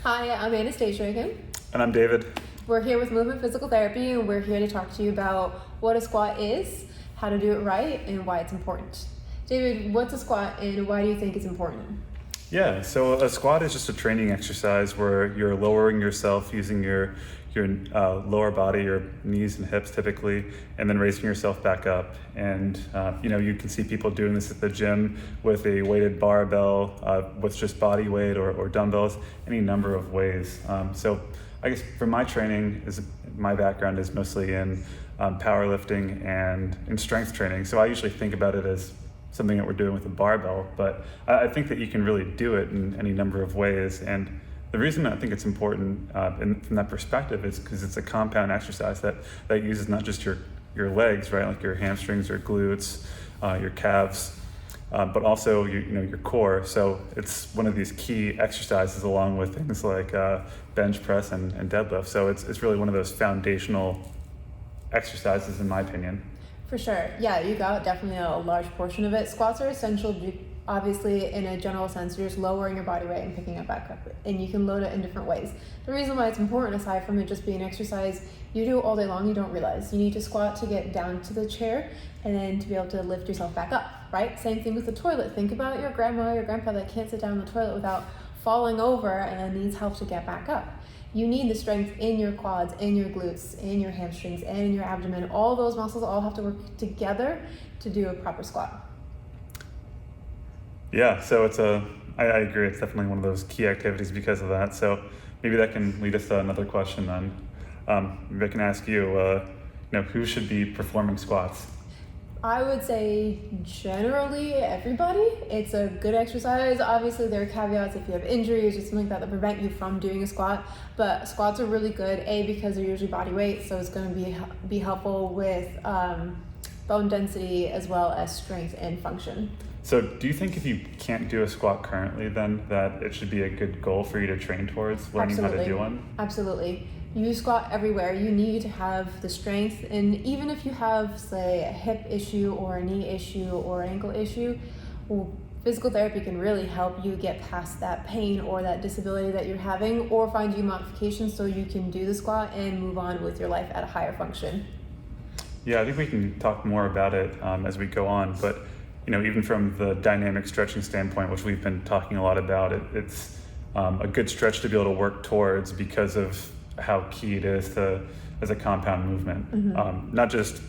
Hi, I'm Anastasia again. And I'm David. We're here with Movement Physical Therapy, and we're here to talk to you about what a squat is, how to do it right, and why it's important. David, what's a squat and why do you think it's important? Yeah, so a squat is just a training exercise where you're lowering yourself using your lower body, your knees and hips typically, and then raising yourself back up. And you can see people doing this at the gym with a weighted barbell, with just body weight or dumbbells, any number of ways. So I guess for my training, my background is mostly in powerlifting and in strength training. So I usually think about it as something that we're doing with a barbell, but I think that you can really do it in any number of ways. And the reason I think it's important from that perspective is because it's a compound exercise that uses not just your legs, right, like your hamstrings or glutes, your calves, but also your core. So it's one of these key exercises along with things like bench press and deadlift. So it's really one of those foundational exercises in my opinion. For sure. Yeah, you got definitely a large portion of it. Squats are essential, obviously, in a general sense. You're just lowering your body weight and picking it back up, and you can load it in different ways. The reason why it's important, aside from it just being exercise, you do it all day long, you don't realize. You need to squat to get down to the chair and then to be able to lift yourself back up, right? Same thing with the toilet. Think about your grandma or your grandpa that can't sit down in the toilet without falling over and needs help to get back up. You need the strength in your quads, in your glutes, in your hamstrings, and in your abdomen. All those muscles all have to work together to do a proper squat. Yeah, so I agree, it's definitely one of those key activities because of that. So maybe that can lead us to another question then. Maybe I can ask you, who should be performing squats? I would say generally everybody. It's a good exercise. Obviously there are caveats if you have injuries or something like that prevent you from doing a squat, but squats are really good, because they're usually body weight, so it's going to be helpful with bone density as well as strength and function. So do you think if you can't do a squat currently, then that it should be a good goal for you to train towards learning how to do one? Absolutely. You squat everywhere. You need to have the strength, and even if you have, say, a hip issue or a knee issue or ankle issue, physical therapy can really help you get past that pain or that disability that you're having, or find you modifications so you can do the squat and move on with your life at a higher function. Yeah, I think we can talk more about it as we go on, but even from the dynamic stretching standpoint, which we've been talking a lot about, it's a good stretch to be able to work towards because of how key it is as a compound movement. Mm-hmm. Not just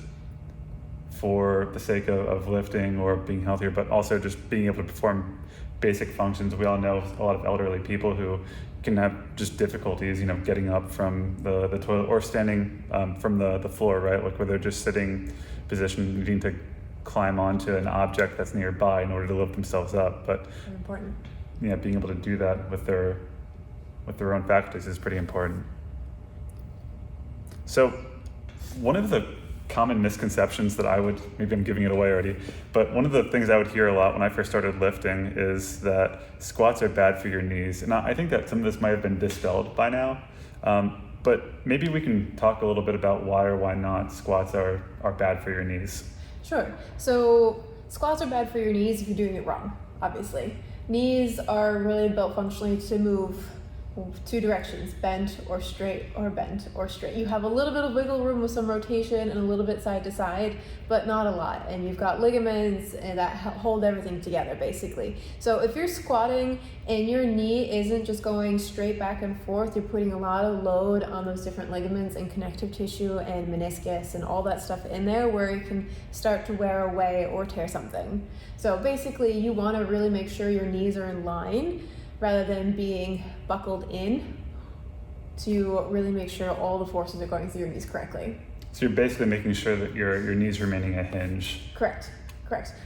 for the sake of lifting or being healthier, but also just being able to perform basic functions. We all know a lot of elderly people who can have just difficulties, getting up from the toilet or standing from the floor, right? Like where they're just sitting position, needing to climb onto an object that's nearby in order to lift themselves up. But very important. Yeah, being able to do that with their own faculties is pretty important. So one of the common misconceptions that maybe I'm giving it away already, but one of the things I would hear a lot when I first started lifting is that squats are bad for your knees. And I think that some of this might have been dispelled by now, but maybe we can talk a little bit about why or why not squats are bad for your knees. Sure. So squats are bad for your knees if you're doing it wrong, obviously. Knees are really built functionally to move two directions, bent or straight or bent or straight. You have a little bit of wiggle room with some rotation and a little bit side to side, but not a lot. And you've got ligaments and that hold everything together basically. So if you're squatting and your knee isn't just going straight back and forth, you're putting a lot of load on those different ligaments and connective tissue and meniscus and all that stuff in there where it can start to wear away or tear something. So basically you want to really make sure your knees are in line rather than being buckled in, to really make sure all the forces are going through your knees correctly. So you're basically making sure that your knees remaining a hinge. Correct.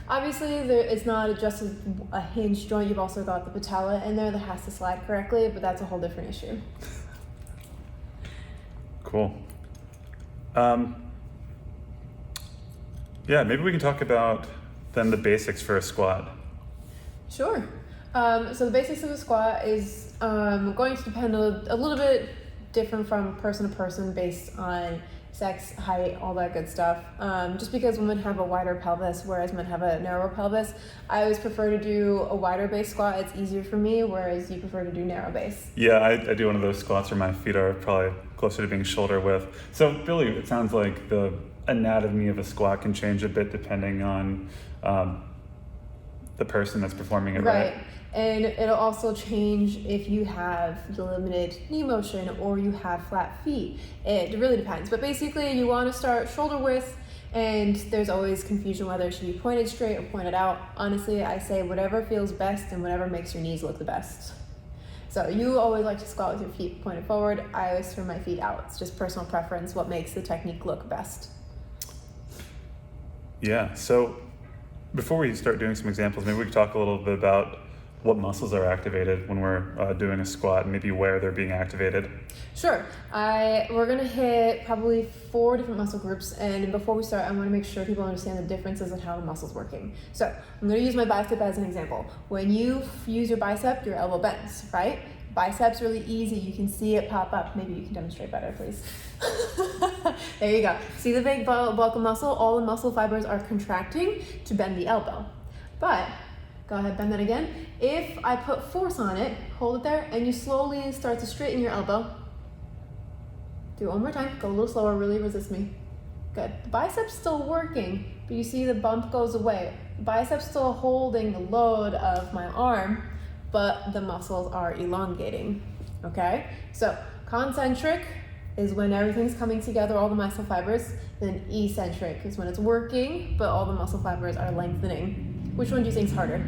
Obviously, it's not just a hinge joint. You've also got the patella in there that has to slide correctly, but that's a whole different issue. Cool. Yeah, maybe we can talk about then the basics for a squat. Sure. So the basics of a squat is going to depend a little bit different from person to person based on sex, height, all that good stuff. Just because women have a wider pelvis, whereas men have a narrower pelvis, I always prefer to do a wider base squat. It's easier for me, whereas you prefer to do narrow base. Yeah, I do one of those squats where my feet are probably closer to being shoulder width. So Billy, it sounds like the anatomy of a squat can change a bit depending on the person that's performing it, right? And it'll also change if you have limited knee motion or you have flat feet. It really depends. But basically, you want to start shoulder width, and there's always confusion whether it should be pointed straight or pointed out. Honestly, I say whatever feels best and whatever makes your knees look the best. So you always like to squat with your feet pointed forward. I always turn my feet out. It's just personal preference, what makes the technique look best. Yeah, so before we start doing some examples, maybe we could talk a little bit about what muscles are activated when we're doing a squat, and maybe where they're being activated. Sure. We're going to hit probably 4 different muscle groups, and before we start, I want to make sure people understand the differences in how the muscle's working. So I'm going to use my bicep as an example. When you use your bicep, your elbow bends, right? Biceps really easy. You can see it pop up. Maybe you can demonstrate better, please. There you go. See the big bulk of muscle? All the muscle fibers are contracting to bend the elbow. But go ahead, bend that again. If I put force on it, hold it there, and you slowly start to straighten your elbow. Do it one more time. Go a little slower. Really resist me. Good. The bicep's still working, but you see the bump goes away. The bicep's still holding the load of my arm, but the muscles are elongating. Okay? So concentric is when everything's coming together, all the muscle fibers. Then eccentric is when it's working, but all the muscle fibers are lengthening. Which one do you think is harder?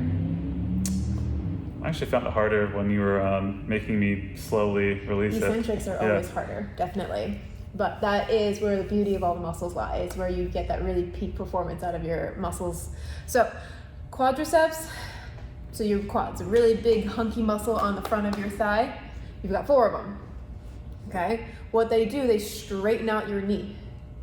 I actually found it harder when you were making me slowly release it. Eccentrics are always harder, definitely. But that is where the beauty of all the muscles lies, where you get that really peak performance out of your muscles. So quadriceps, so your quads, a really big hunky muscle on the front of your thigh. You've got 4 of them, okay? What they do, they straighten out your knee,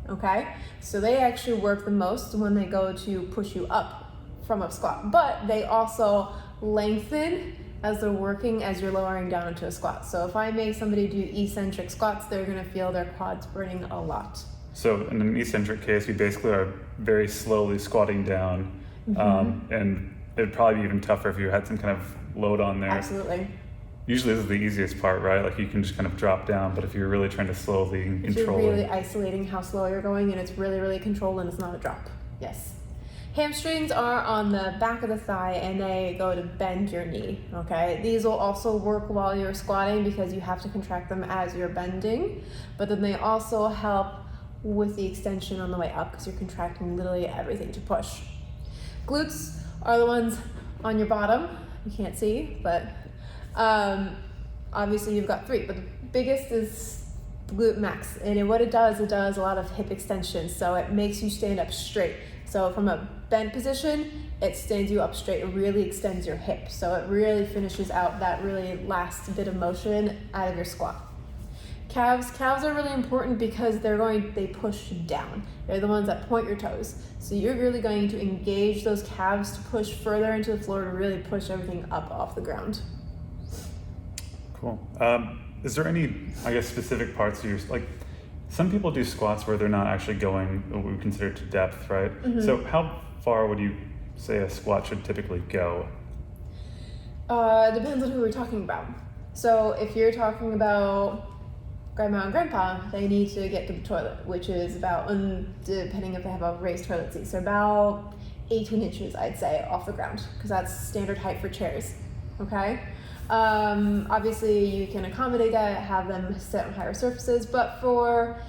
okay? So they actually work the most when they go to push you up from a squat, but they also lengthen as they're working as you're lowering down into a squat. So if I make somebody do eccentric squats, they're gonna feel their quads burning a lot. So in an eccentric case, we basically are very slowly squatting down, and it'd probably be even tougher if you had some kind of load on there. Absolutely. Usually this is the easiest part, right? Like you can just kind of drop down, but if you're really trying to slowly control If you're really isolating how slow you're going and it's really, really controlled and it's not a drop. Yes. Hamstrings are on the back of the thigh and they go to bend your knee, okay? These will also work while you're squatting because you have to contract them as you're bending, but then they also help with the extension on the way up because you're contracting literally everything to push. Glutes are the ones on your bottom. You can't see, but obviously you've got 3, but the biggest is the glute max, and what it does a lot of hip extension, so it makes you stand up straight. So from a bent position, it stands you up straight. It really extends your hip. So it really finishes out that really last bit of motion out of your squat. Calves are really important because they push down. They're the ones that point your toes. So you're really going to engage those calves to push further into the floor to really push everything up off the ground. Cool. Is there any, I guess, specific parts of your, like, some people do squats where they're not actually going what we consider to depth, right? So how far would you say a squat should typically go? Depends on who we're talking about. So if you're talking about grandma and grandpa, they need to get to the toilet, which is about, depending if they have a raised toilet seat, so about 18 inches, I'd say, off the ground, because that's standard height for chairs, okay? Obviously you can accommodate that, have them sit on higher surfaces, but for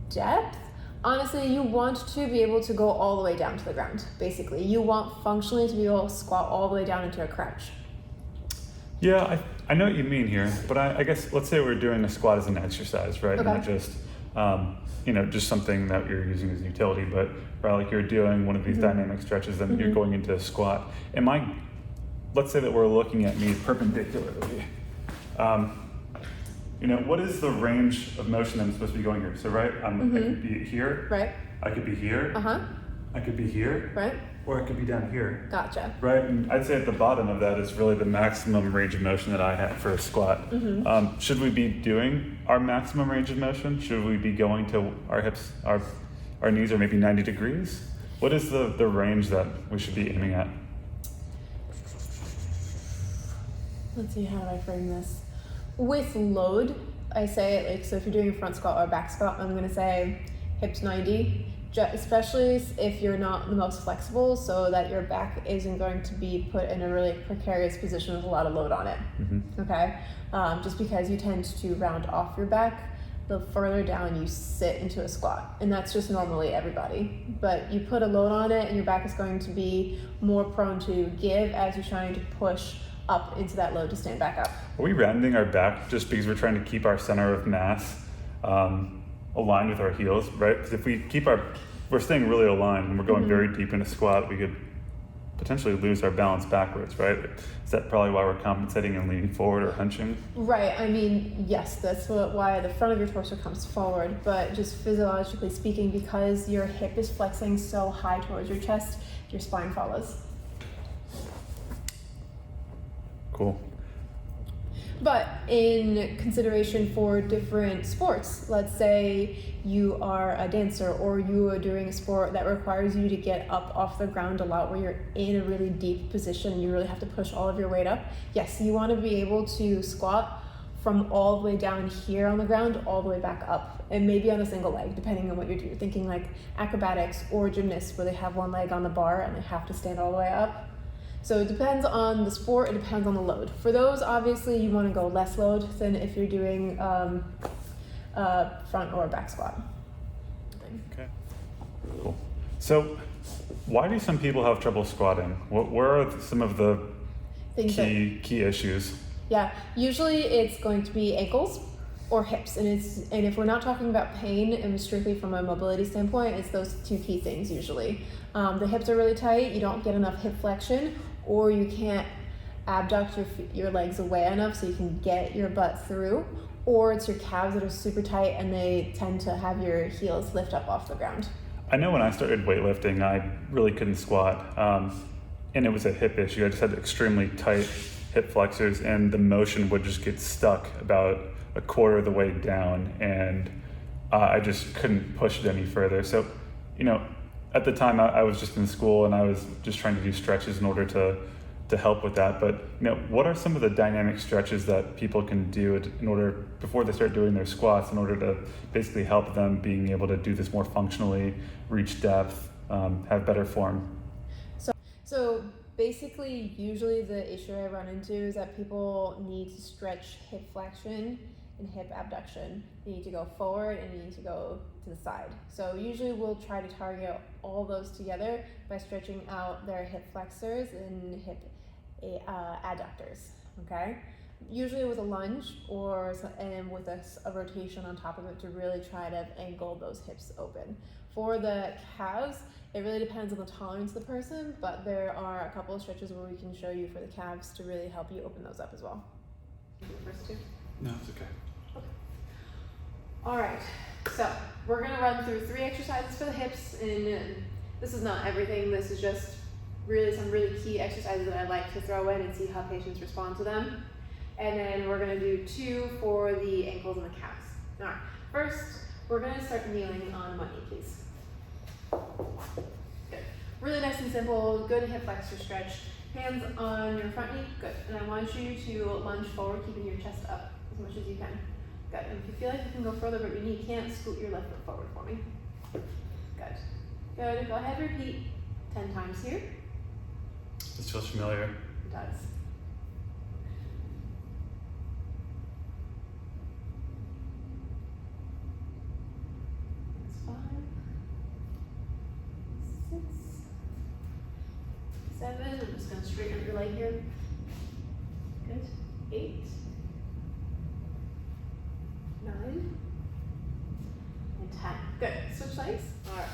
depth, honestly, you want to be able to go all the way down to the ground, basically. You want functionally to be able to squat all the way down into a crouch. Yeah, I know what you mean here, but I guess let's say we're doing a squat as an exercise, right? Okay. Not just, just something that you're using as utility, but right, like you're doing one of these dynamic stretches and you're going into a squat. Let's say that we're looking at me perpendicularly. What is the range of motion I'm supposed to be going here? So, right, I could be here. Right. I could be here. Uh-huh. I could be here. Right. or it could be down here. Gotcha. Right, and I'd say at the bottom of that is really the maximum range of motion that I have for a squat. Should we be doing our maximum range of motion? Should we be going to our hips, our knees are maybe 90 degrees? What is the range that we should be aiming at? Let's see, how do I frame this? With load, I say, like, so if you're doing a front squat or a back squat, I'm gonna say hips 90, especially if you're not the most flexible, so that your back isn't going to be put in a really precarious position with a lot of load on it, okay? Just because you tend to round off your back the further down you sit into a squat, and that's just normally everybody. But you put a load on it and your back is going to be more prone to give as you're trying to push up into that load to stand back up. Are we rounding our back just because we're trying to keep our center of mass aligned with our heels, right? Because if we're staying really aligned and we're going very deep in a squat, we could potentially lose our balance backwards, right? Is that probably why we're compensating and leaning forward or hunching? Right, I mean, yes, that's why the front of your torso comes forward, but just physiologically speaking, because your hip is flexing so high towards your chest, your spine follows. Cool. But in consideration for different sports, let's say you are a dancer or you are doing a sport that requires you to get up off the ground a lot, where you're in a really deep position, you really have to push all of your weight up. Yes, you want to be able to squat from all the way down here on the ground all the way back up, and maybe on a single leg, depending on what you're doing. Thinking like acrobatics or gymnasts where they have one leg on the bar and they have to stand all the way up. So it depends on the sport, it depends on the load. For those, obviously, you want to go less load than if you're doing front or back squat. Okay, cool. So why do some people have trouble squatting? Where are some of the key issues? Yeah, usually it's going to be ankles or hips, and if we're not talking about pain and strictly from a mobility standpoint, it's those two key things usually. The hips are really tight, you don't get enough hip flexion, or you can't abduct your legs away enough so you can get your butt through, or it's your calves that are super tight and they tend to have your heels lift up off the ground. I know when I started weightlifting, I really couldn't squat, and it was a hip issue. I just had extremely tight hip flexors, and the motion would just get stuck about a quarter of the way down, and I just couldn't push it any further. So, at the time I was just in school and I was just trying to do stretches in order to help with that. But what are some of the dynamic stretches that people can do before they start doing their squats in order to basically help them being able to do this more functionally, reach depth, have better form? So basically, usually the issue I run into is that people need to stretch hip flexion and hip abduction. You need to go forward and you need to go to the side. So usually we'll try to target all those together by stretching out their hip flexors and hip adductors, okay? Usually with a lunge and with a rotation on top of it to really try to angle those hips open. For the calves, it really depends on the tolerance of the person, but there are a couple of stretches where we can show you for the calves to really help you open those up as well. First two? No, it's okay. All right, so we're gonna run through 3 exercises for the hips, and this is not everything. This is just really some really key exercises that I like to throw in and see how patients respond to them. And then we're gonna do 2 for the ankles and the calves. All right, first, we're gonna start kneeling on one knee, please. Good, really nice and simple, good hip flexor stretch. Hands on your front knee, good. And I want you to lunge forward, keeping your chest up as much as you can. Good, and if you feel like you can go further but your knee can't, scoot your left foot forward for me. Good, good, go ahead, repeat 10 times here. This feels familiar. It does. That's 5, 6, 7, I'm just gonna straighten up your leg here. Good, 8, 9, and 10. Good, switch legs. All right,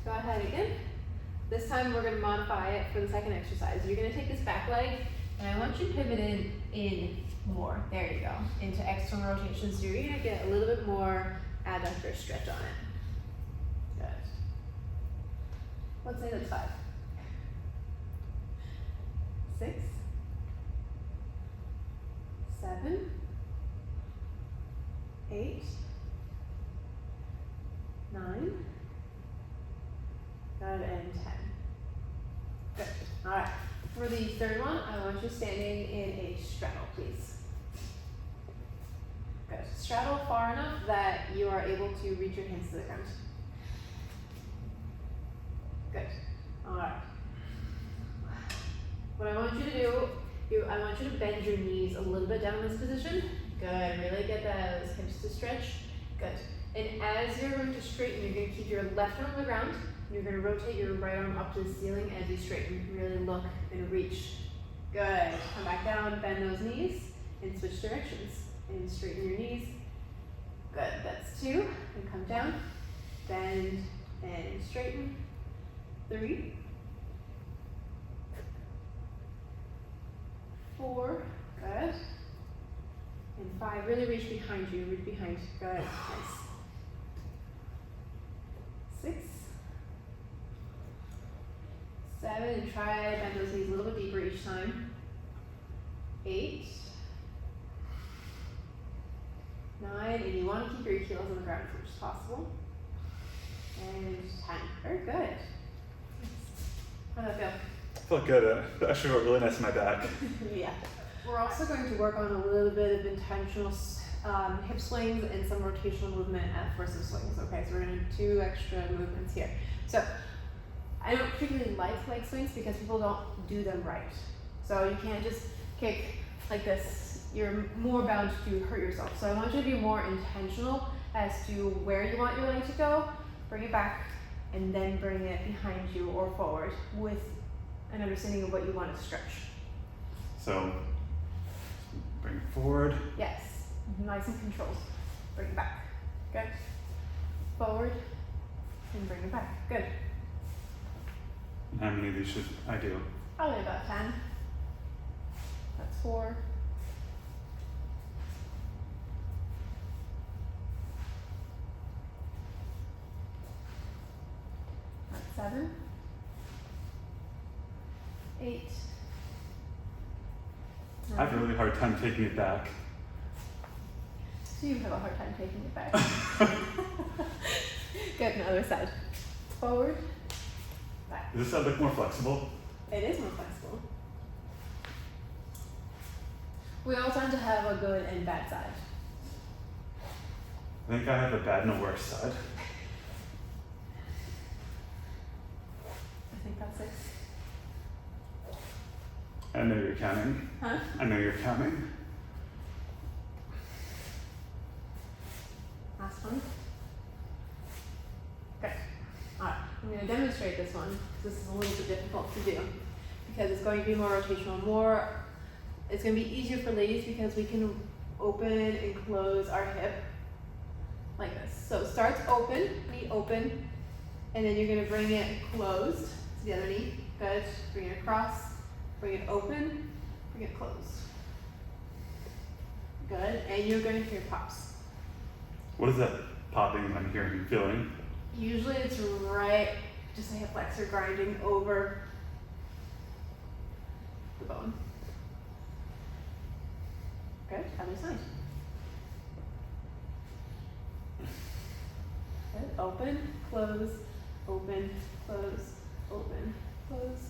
go ahead again. This time we're gonna modify it for the second exercise. You're gonna take this back leg, and I want you pivoted in more. There you go, into external rotation. So you're gonna get a little bit more adductor stretch on it. Good. Let's say that's 5. 6, 7, 8, 9, good, and 10. Good. All right. For the third one, I want you standing in a straddle, please. Good. Straddle far enough that you are able to reach your hands to the ground. Good. All right. What I want you to do, I want you to bend your knees a little bit down in this position. Good. Really get those hips to stretch. Good. And as you're going to straighten, you're going to keep your left arm on the ground. You're going to rotate your right arm up to the ceiling as you straighten. Really look and reach. Good. Come back down, bend those knees, and switch directions. And straighten your knees. Good. That's 2. And come down, bend, and straighten. 3, 4. Good. And 5. Really reach behind you. Reach behind. Good. Nice. 6, 7, and try bend those knees a little bit deeper each time. 8, 9, and you want to keep your heels on the ground as much as possible. And 10. Very good. How'd that feel? Felt good. That actually felt really nice in my back. Yeah. We're also going to work on a little bit of intentional hip swings and some rotational movement for some swings. Okay, so we're going to do 2 extra movements here. So I don't particularly like leg swings because people don't do them right. So you can't just kick like this. You're more bound to hurt yourself. So I want you to be more intentional as to where you want your leg to go. Bring it back and then bring it behind you or forward with an understanding of what you want to stretch. So bring it forward. Yes. Nice and controlled. Bring it back. Good. Forward and bring it back. Good. How many of these should I do? Probably about 10. That's 4. That's 7. 8. I have a really hard time taking it back. So you have a hard time taking it back. Good, on the other side. Forward, back. Does this side look more flexible? It is more flexible. We all tend to have a good and bad side. I think I have a bad and a worse side. I think that's 6. I know you're counting. Huh? I know you're counting. Last one. Good. Alright, I'm going to demonstrate this one because this is a little bit difficult to do because it's going to be more rotational, it's going to be easier for ladies because we can open and close our hip like this. So it starts open, knee open, and then you're going to bring it closed to the other knee. Good. Bring it across, bring it open, bring it closed. Good. And you're going to hear pops. What is that popping I'm hearing and feeling? Usually it's right, just a hip flexor grinding over the bone. Good, other side. Good, open, close, open, close, open, close.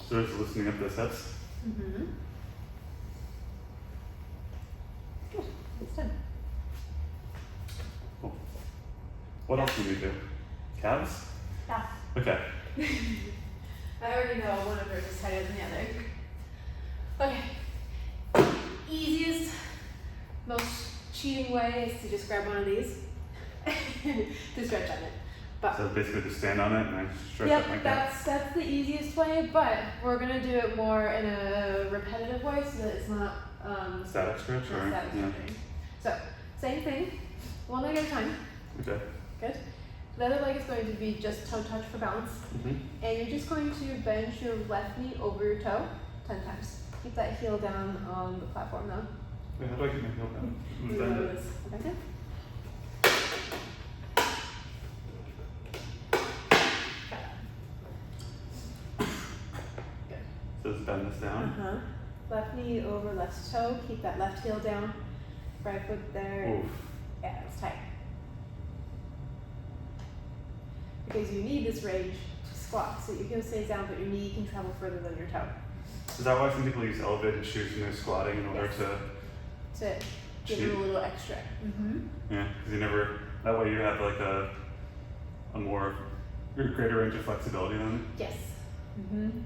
So it's loosening up the hips. Mm-hmm. Good, it's done. Cool. What else do we do? Calves? Yeah. Okay. I already know one of hers is tighter than the other. Okay. Easiest, most cheating way is to just grab one of these to stretch on it. But So basically just stand on it and I stretch yep, it like that. that's the easiest way, but we're gonna do it more in a repetitive way so that it's not Static stretch or? static Yeah. stretching. So, same thing, one leg at a time. Okay. Good. The other leg is going to be just toe touch for balance. Mm-hmm. And you're just going to bend your left knee over your toe 10 times. Keep that heel down on the platform though. Wait, how do I get my heel down? You Bend know it. this. Okay, good. just bend this down. Left knee over left toe. Keep that left heel down. Right foot there. Oof. Yeah, it's tight. Because you need this range to squat, so your heel stays down, but your knee can travel further than your toe. Is that why some people use elevated shoes when they're squatting in order Yes. to Give cheat? them a little extra. Yeah, because you never, that way you have like a more, greater range of flexibility then. Yes.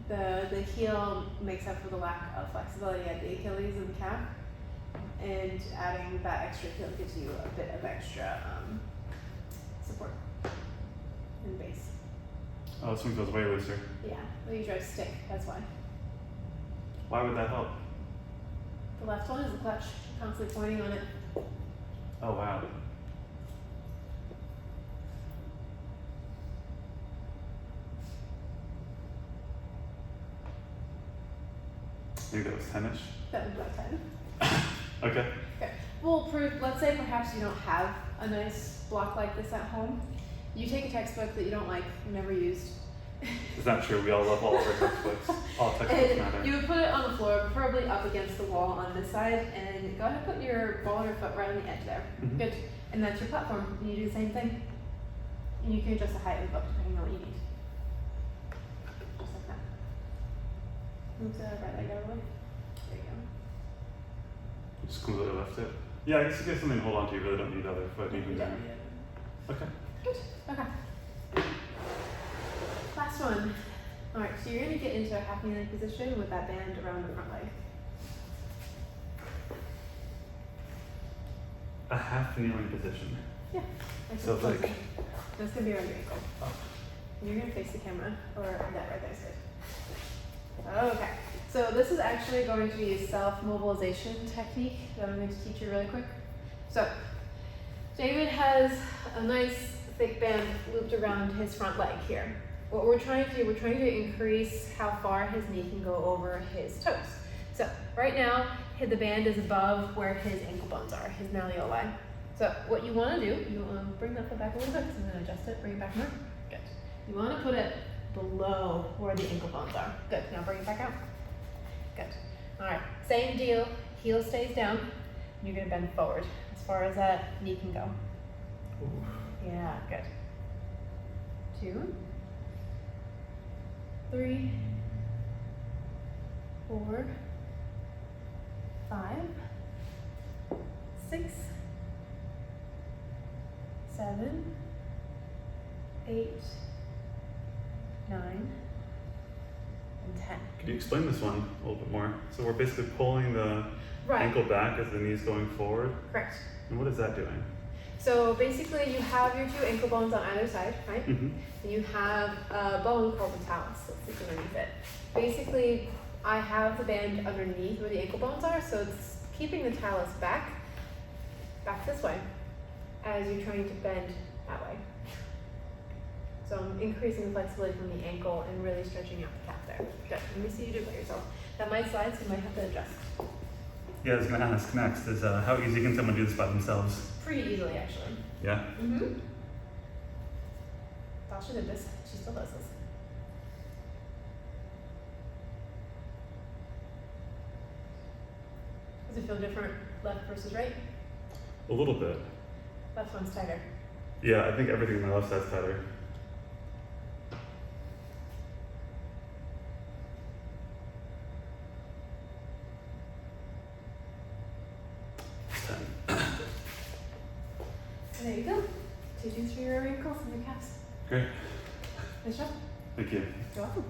The heel makes up for the lack of flexibility at the Achilles and the calf, and adding that extra heel gives you a bit of extra support in the base. Oh, this one feels way looser. Yeah, well, you drive stick, that's why. Why would that help? The left one is the clutch, constantly pointing on it. Oh, wow. I think that was 10-ish. That would be about 10. Okay. Okay. Well, let's say perhaps you don't have a nice block like this at home. You take a textbook that you don't like, you never used. It's not true. We all love all of our textbooks. All textbooks And matter. you would put it on the floor, preferably up against the wall on this side, and go ahead and put your ball or foot right on the edge there. Mhm. Good. And that's your platform. And you do the same thing. And you can adjust the height of the book depending on what you need. Just like that. Move the right leg out of the way. There you go. Just completely left it. Yeah, I guess if you have something to hold on to, you really don't need other foot even You there. don't need it. Okay. Good. Okay. Last one. Alright, so you're going to get into a half kneeling position with that band around the front leg. A half kneeling position. Yeah. Nice So and like- close. That's going to be around your ankle. Oh. And you're going to face the camera, or that right there is good. Okay. So this is actually going to be a self-mobilization technique that I'm going to teach you really quick. So David has a nice thick band looped around his front leg here. What we're trying to do, we're trying to increase how far his knee can go over his toes. So right now, the band is above where his ankle bones are, his malleoli. So what you want to do, you want to bring that foot back a little bit, because I'm going to adjust it, bring it back more. Good. You want to put it below where the ankle bones are. Good. Now bring it back out. Good. All right. Same deal. Heel stays down. You're going to bend forward as far as that knee can go. Ooh. Yeah. Good. 2, 3, 4, 5, 6, 7, 8, 9, and 10. Could you explain this one a little bit more? So we're basically pulling the Right. ankle back as the knee's going forward. Correct. And what is that doing? So basically you have your 2 ankle bones on either side, right? Mm-hmm. And you have a bone called the talus that sits underneath it. Basically, I have the band underneath where the ankle bones are, so it's keeping the talus back this way, as you're trying to bend that way. So I'm increasing the flexibility from the ankle and really stretching out the calf there. Good. Let me see you do it by yourself. That might slide, so you might have to adjust. Yeah, I was going to ask next is how easy can someone do this by themselves? Pretty easily, actually. Yeah? Tasha did this. She still does this. Does it feel different, left versus right? A little bit. Left one's tighter. Yeah, I think everything on my left side's tighter. And there you go. 2 things for your ankles and your calves. Great. Nice job. Thank you. You're welcome.